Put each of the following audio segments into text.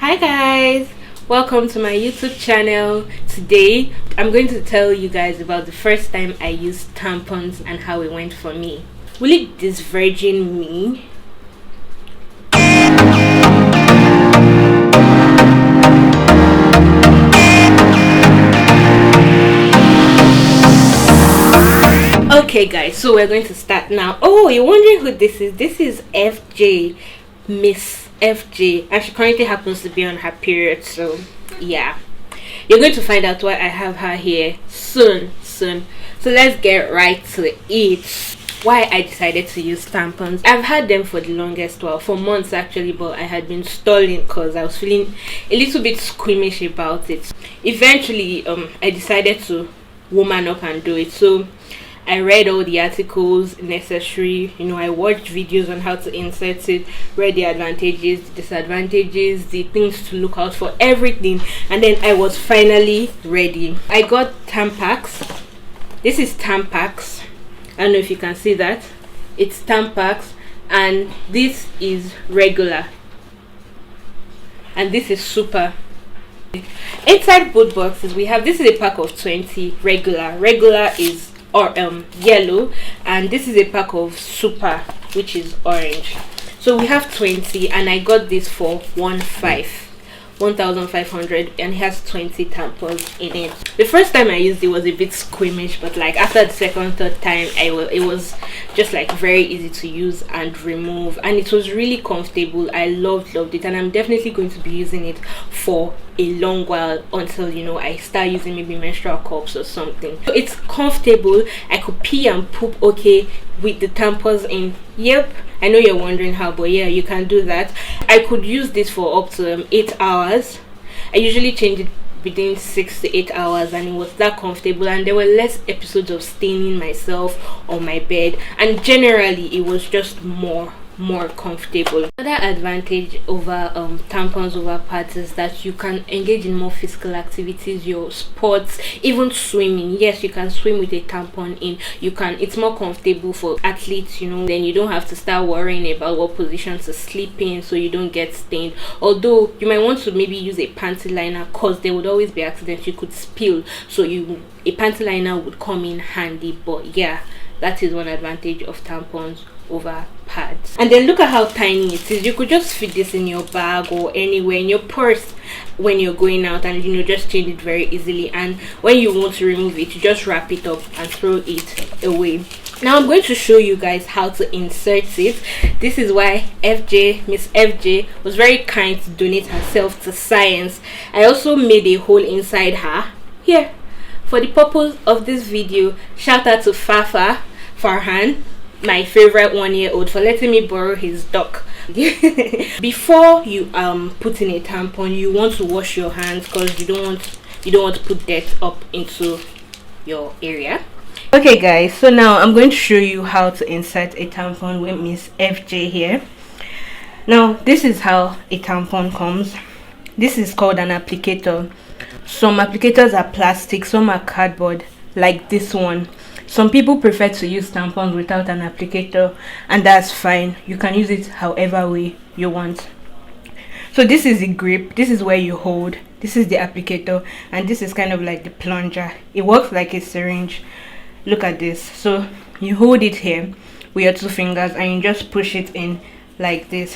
Hi guys, welcome to my YouTube channel. Today I'm going to tell you guys about the first time I used tampons and how it went for me. Will it disvirgin me? Okay guys, so we're going to start now. Oh, you're wondering who this is? This is FJ, Miss FJ, and she currently happens to be on her period, so yeah, you're going to find out why I have her here soon. So let's get right to it. Why I decided to use tampons. I've had them for the longest while, for months actually, but I had been stalling because I was feeling a little bit squeamish about it. Eventually I decided to woman up and do it. So I read all the articles necessary, I watched videos on how to insert it, read the advantages, the disadvantages, the things to look out for, everything, and then I was finally ready. I got Tampax. This is Tampax. I don't know if you can see that. It's Tampax, and this is regular, and this is super. Inside both boxes we have, this is a pack of 20 regular is yellow, and this is a pack of super, which is orange. So we have 20, and I got this for 1,500, and it has 20 tampons in it. The first time I used it was a bit squeamish, but like after the second, third time, it was just like very easy to use and remove, and it was really comfortable. I loved it, and I'm definitely going to be using it for a long while until I start using maybe menstrual cups or something. So it's comfortable. I could pee and poop okay with the tampons in. Yep, I know you're wondering how, but yeah, you can do that. I could use this for up to 8 hours. I usually change it within 6 to 8 hours, and it was that comfortable, and there were less episodes of staining myself on my bed, and generally it was just more comfortable. Another advantage over tampons over pads is that you can engage in more physical activities, your sports, even swimming. Yes, you can swim with a tampon in. It's more comfortable for athletes, then you don't have to start worrying about what position to sleep in so you don't get stained. Although you might want to maybe use a panty liner, because there would always be accidents, you could spill, so a panty liner would come in handy. But yeah, that is one advantage of tampons over pads. And then look at how tiny it is. You could just fit this in your bag or anywhere, in your purse when you're going out, and just change it very easily. And when you want to remove it, you just wrap it up and throw it away. Now I'm going to show you guys how to insert it. This is why Miss FJ was very kind to donate herself to science. I also made a hole inside her here for the purpose of this video. Shout out to Farhan, my favorite 1-year-old, for letting me borrow his duck. Before you put in a tampon, you want to wash your hands, because you don't want to put dirt up into your area. Okay guys, so now I'm going to show you how to insert a tampon with Miss FJ here. Now this is how a tampon comes. This is called an applicator. Some applicators are plastic, some are cardboard, like this one. Some people prefer to use tampons without an applicator, and that's fine. You can use it however way you want. So this is the grip, this is where you hold, this is the applicator, and this is kind of like the plunger. It works like a syringe. Look at this. So you hold it here with your 2 fingers, and you just push it in like this.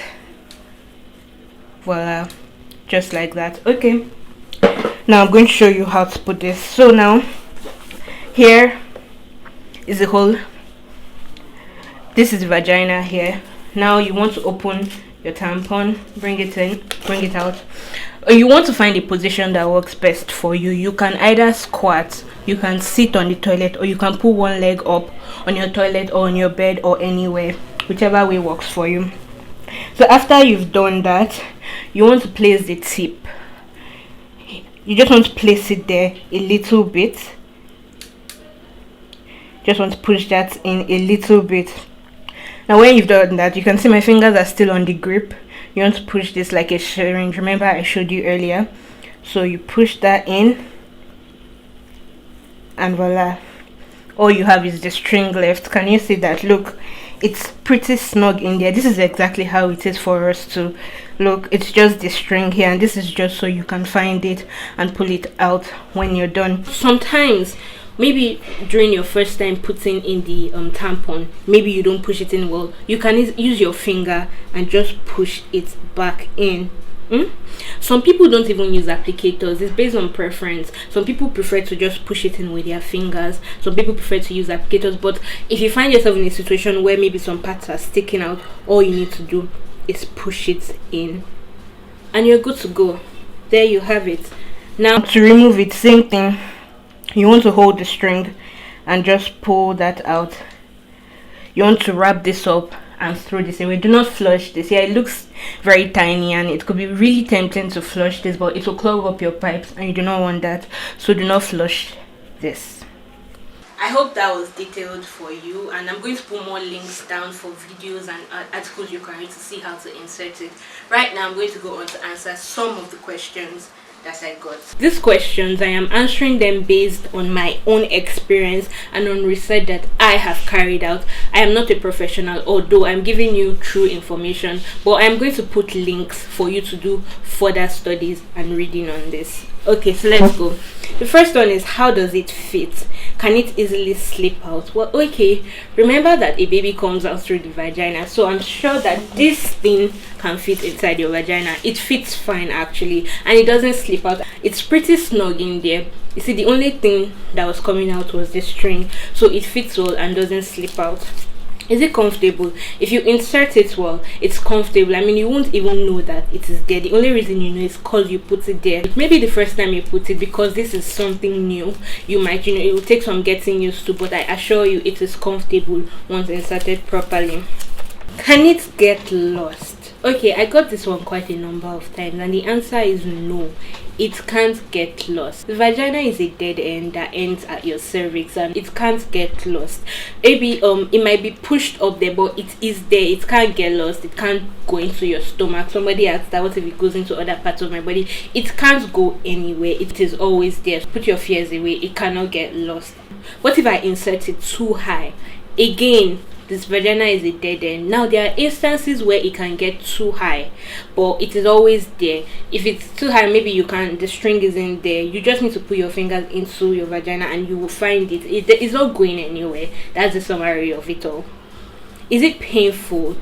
Voila, just like that. Okay, now I'm going to show you how to put this. So now here is the hole. This is the vagina here. Now you want to open your tampon, bring it in, bring it out. You want to find a position that works best for you. You can either squat, you can sit on the toilet, or you can put one leg up on your toilet or on your bed or anywhere, whichever way works for you. So after you've done that, you want to place the tip. You just want to place it there a little bit. Just want to push that in a little bit. Now when you've done that, you can see my fingers are still on the grip. You want to push this like a syringe. Remember I showed you earlier. So you push that in, and voila, all you have is the string left. Can you see that? Look, it's pretty snug in there. This is exactly how it is for us to Look, it's just the string here, and this is just so you can find it and pull it out when you're done. Sometimes maybe during your first time putting in the tampon, maybe you don't push it in well. You can use your finger and just push it back in. Some people don't even use applicators. It's based on preference. Some people prefer to just push it in with their fingers. Some people prefer to use applicators. But if you find yourself in a situation where maybe some parts are sticking out, all you need to do is push it in and you're good to go. There you have it. Now to remove it, same thing. You want to hold the string and just pull that out. You want to wrap this up and throw this away. Do not flush this. Yeah, it looks very tiny and it could be really tempting to flush this, but it will clog up your pipes and you do not want that. So do not flush this. I hope that was detailed for you, and I'm going to put more links down for videos and articles you can read to see how to insert it. Right now I'm going to go on to answer some of the questions that I got. These questions, I am answering them based on my own experience and on research that I have carried out. I am not a professional, although I'm giving you true information, but I'm going to put links for you to do further studies and reading on this. Okay, so let's go. The first one is, how does it fit? Can it easily slip out? Well, okay, remember that a baby comes out through the vagina, so I'm sure that this thing can fit inside your vagina. It fits fine actually, and it doesn't slip out. It's pretty snug in there. You see, the only thing that was coming out was the string, so it fits well and doesn't slip out. Is it comfortable? If you insert it well, it's comfortable. I mean, you won't even know that it is there. The only reason you know is because you put it there. Maybe the first time you put it, because this is something new, you might, it will take some getting used to, but I assure you it is comfortable once inserted properly. Can it get lost? Okay, I got this one quite a number of times, and the answer is no. It can't get lost. The vagina is a dead end that ends at your cervix, and it can't get lost. Maybe it might be pushed up there, but it is there. It can't get lost. It can't go into your stomach. Somebody asked that, what if it goes into other parts of my body? It can't go anywhere. It is always there. Put your fears away. It cannot get lost. What if I insert it too high? Again, this vagina is a dead end. Now there are instances where it can get too high, but it is always there. If it's too high, maybe the string isn't there. You just need to put your fingers into your vagina and you will find it. It's not going anywhere. That's the summary of it all. Is it painful?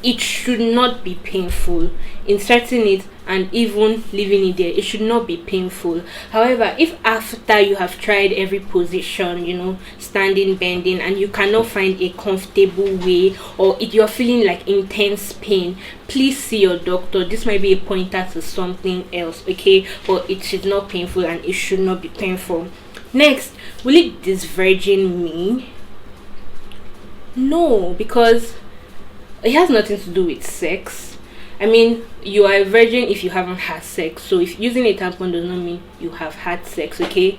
It should not be painful. Inserting it and even leaving it there, it should not be painful. However, if after you have tried every position, standing, bending, and you cannot find a comfortable way, or if you're feeling like intense pain, please see your doctor. This might be a pointer to something else, okay? But it should not be painful, and it should not be painful. Next, will it disvirgin me? No, because it has nothing to do with sex. I mean, you are a virgin if you haven't had sex. So if using a tampon does not mean you have had sex, okay?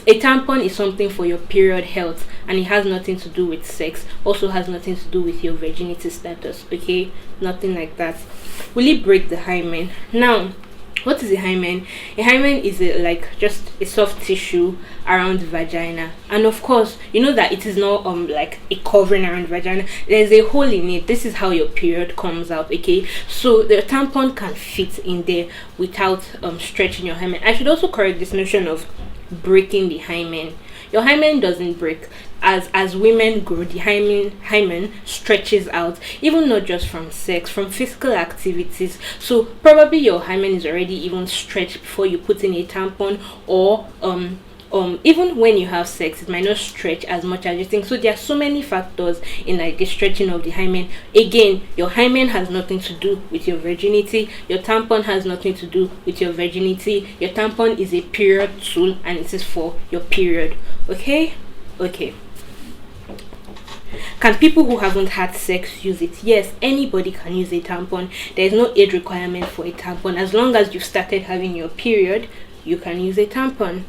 A tampon is something for your period health, and it has nothing to do with sex. Also has nothing to do with your virginity status, okay? Nothing like that. Will it break the hymen? Now, what is a hymen? A hymen is just a soft tissue around the vagina, and of course you know that it is not like a covering around the vagina. There's a hole in it. This is how your period comes out, okay? So the tampon can fit in there without stretching your hymen. I should also correct this notion of breaking the hymen. Your hymen doesn't break. As women grow, the hymen stretches out, even not just from sex, from physical activities. So probably your hymen is already even stretched before you put in a tampon, or even when you have sex, it might not stretch as much as you think. So there are so many factors in the stretching of the hymen. Again, your hymen has nothing to do with your virginity. Your tampon has nothing to do with your virginity. Your tampon is a period tool, and it is for your period. Okay. Can people who haven't had sex use it? Yes, anybody can use a tampon. There is no age requirement for a tampon. As long as you've started having your period, you can use a tampon.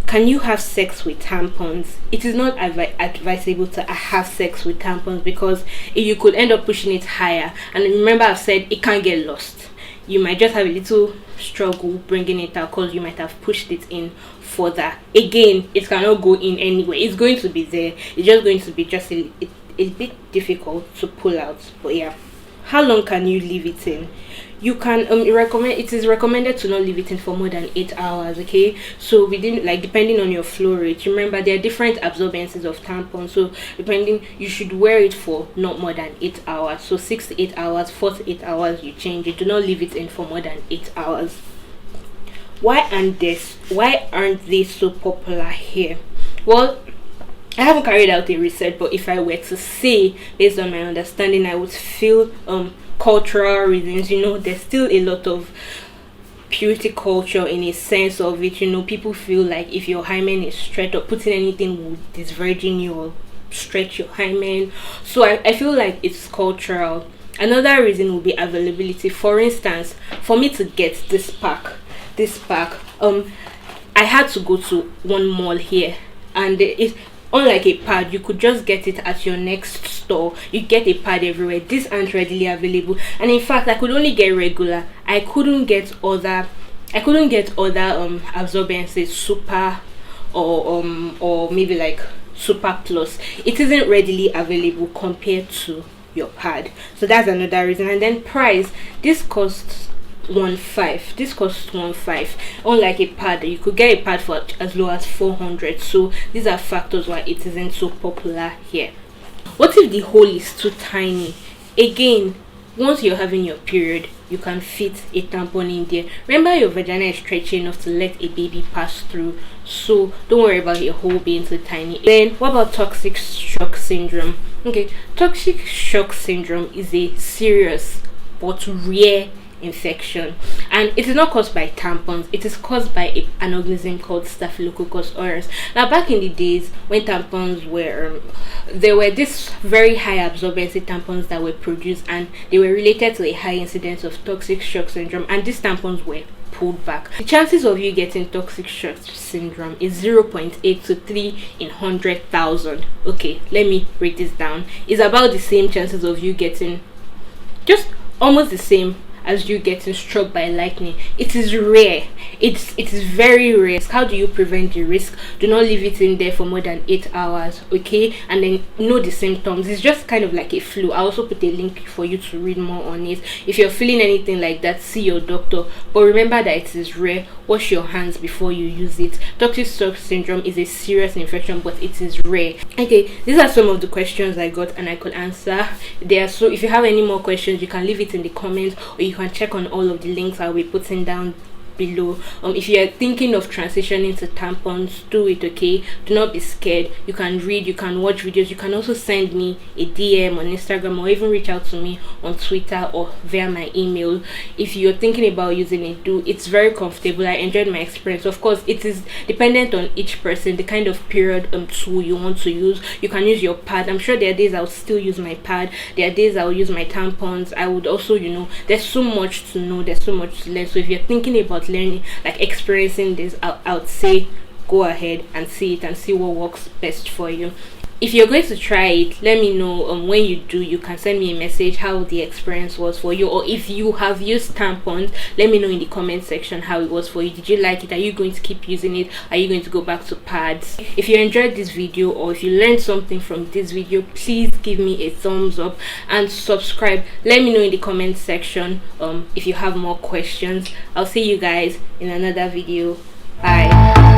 Can you have sex with tampons? It is not advisable to have sex with tampons, because you could end up pushing it higher. And remember, I've said it can't get lost. You might just have a little struggle bringing it out because you might have pushed it in further. Again, it cannot go in anyway. It's going to be there. It's just going to be a bit difficult to pull out. But yeah. how long can you leave it in? You can it is recommended to not leave it in for more than 8 hours. Okay, so within, like, depending on your flow rate, remember there are different absorbencies of tampons, so depending, you should wear it for not more than 8 hours. So 6 to 8 hours, 4 to 8 hours, you change it. Do not leave it in for more than 8 hours. Why aren't they so popular here? Well, I haven't carried out a research, but if I were to say based on my understanding, I would feel cultural reasons. There's still a lot of purity culture in a sense of it. People feel like if your hymen is stretched or putting anything will disvirgin you or stretch your hymen. So I feel like it's cultural. Another reason would be availability. For instance, for me to get this pack, I had to go to one mall here, and it, unlike a pad, you could just get it at your next store. You get a pad everywhere. These aren't readily available, and in fact, I could only get regular. I couldn't get other absorbencies, super or maybe like super plus. It isn't readily available compared to your pad. So that's another reason. And then price, this costs 1.5. Unlike a pad, you could get a pad for as low as 400. So these are factors why it isn't so popular here. What if the hole is too tiny? Again, once you're having your period, you can fit a tampon in there. Remember, your vagina is stretchy enough to let a baby pass through, so don't worry about your hole being too tiny. Then what about toxic shock syndrome? Okay, toxic shock syndrome is a serious but rare infection, and it is not caused by tampons. It is caused by an organism called Staphylococcus aureus. Now, back in the days when tampons were there were this very high absorbency tampons that were produced, and they were related to a high incidence of toxic shock syndrome, and these tampons were pulled back. The chances of you getting toxic shock syndrome is 0.8 to 3 in 100,000. Okay, let me break this down. It's about the same chances of you getting, just almost the same as you getting struck by lightning. It is rare. It is very rare. How do you prevent the risk? Do not leave it in there for more than 8 hours, okay? And then know the symptoms. It's just kind of like a flu. I also put a link for you to read more on it. If you're feeling anything like that, see your doctor. But remember that it is rare. Wash your hands before you use it. Toxic shock syndrome is a serious infection, but it is rare. Okay, these are some of the questions I got and I could answer there. So if you have any more questions, you can leave it in the comments, or you can check on all of the links I'll be putting down below. If you are thinking of transitioning to tampons, do it, okay? Do not be scared. You can read, you can watch videos, you can also send me a DM on Instagram, or even reach out to me on Twitter or via my email. If you're thinking about using it, do. It's very comfortable. I enjoyed my experience. Of course, it is dependent on each person, the kind of period tool you want to use. You can use your pad. I'm sure there are days I'll still use my pad, there are days I'll use my tampons. I would also, there's so much to know, there's so much to learn. So if you're thinking about learning, like experiencing this, I would say go ahead and see it and see what works best for you. If you're going to try it, let me know. When you do, you can send me a message how the experience was for you, or if you have used tampons, let me know in the comment section how it was for you. Did you like it? Are you going to keep using it? Are you going to go back to pads? If you enjoyed this video, or if you learned something from this video, please give me a thumbs up and subscribe. Let me know in the comment section if you have more questions. I'll see you guys in another video. Bye.